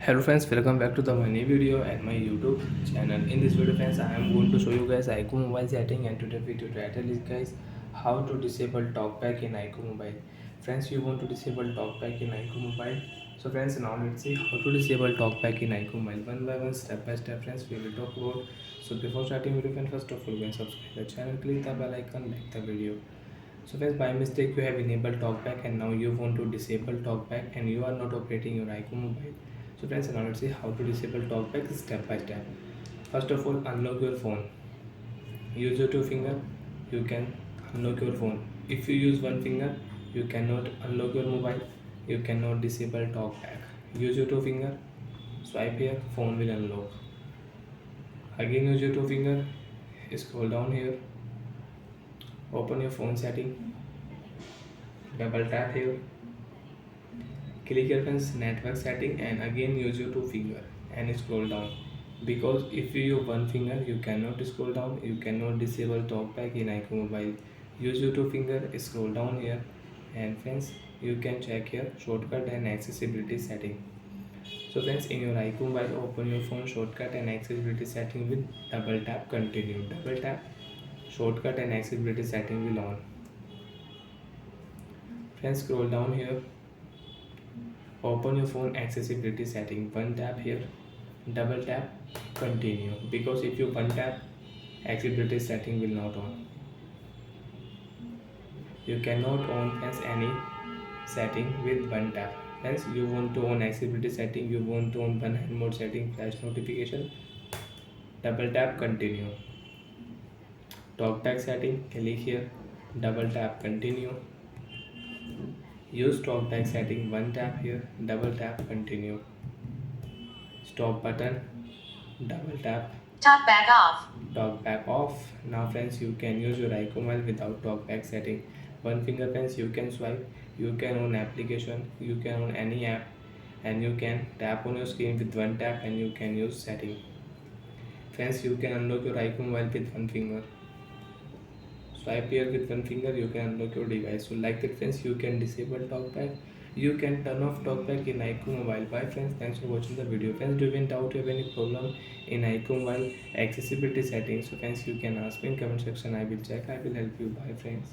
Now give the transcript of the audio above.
Hello friends, welcome back to my new video and my YouTube channel. In this video friends, I am going to show you guys iqoo mobile setting, and today video title is guys how to disable talkback in iqoo mobile. Friends, you want to disable talkback in iqoo mobile. So friends, now let's see how to disable talkback in iqoo mobile one by one, step by step. Friends, we will talk about. So before starting video friends, first of all, when subscribe the channel, click the bell icon, like the video. So friends, by mistake you have enabled talkback and now you want to disable talkback and you are not operating your iqoo mobile. So friends, now let's see how to disable talkback step by step. First of all, unlock your phone. Use your two finger. You can unlock your phone. If you use one finger, you cannot unlock your mobile. You cannot disable talkback. Use your two finger. Swipe here. Phone will unlock. Again, use your two finger. Scroll down here. Open your phone setting. Double tap here. Click your friends network setting and again use your two finger and scroll down, because if you use one finger you cannot scroll down, you cannot disable talkback in iqoo mobile. Use your two finger, scroll down here, and friends you can check here shortcut and accessibility setting. So friends, in your iqoo mobile, open your phone shortcut and accessibility setting with double tap, continue. Double tap, shortcut and accessibility setting will on. Friends, scroll down here. Open your phone accessibility setting. One tap here, double tap, continue. Because if you one tap, accessibility setting will not on. You cannot on friends any setting with one tap. Hence you want to on accessibility setting, you want to on one hand mode setting, flash notification, double tap, continue. Talkback setting, click here, double tap, continue. Use talkback setting, one tap here, double tap, continue. Stop button, double tap, talkback off. Talkback off. Now friends, you can use your iqoo mobile without talkback setting. One finger friends, you can swipe, you can on application, you can on any app, and you can tap on your screen with one tap and you can use setting. Friends, you can unlock your iqoo mobile with one finger. Swipe here with one finger, you can unlock your device. So like that friends, you can disable talkback, you can turn off talkback in iqoo mobile. Bye friends, thanks for watching the video. Friends, do you have doubt, you have any problem in iqoo mobile accessibility settings? So friends, you can ask me in comment section, I will check, I will help you. Bye friends.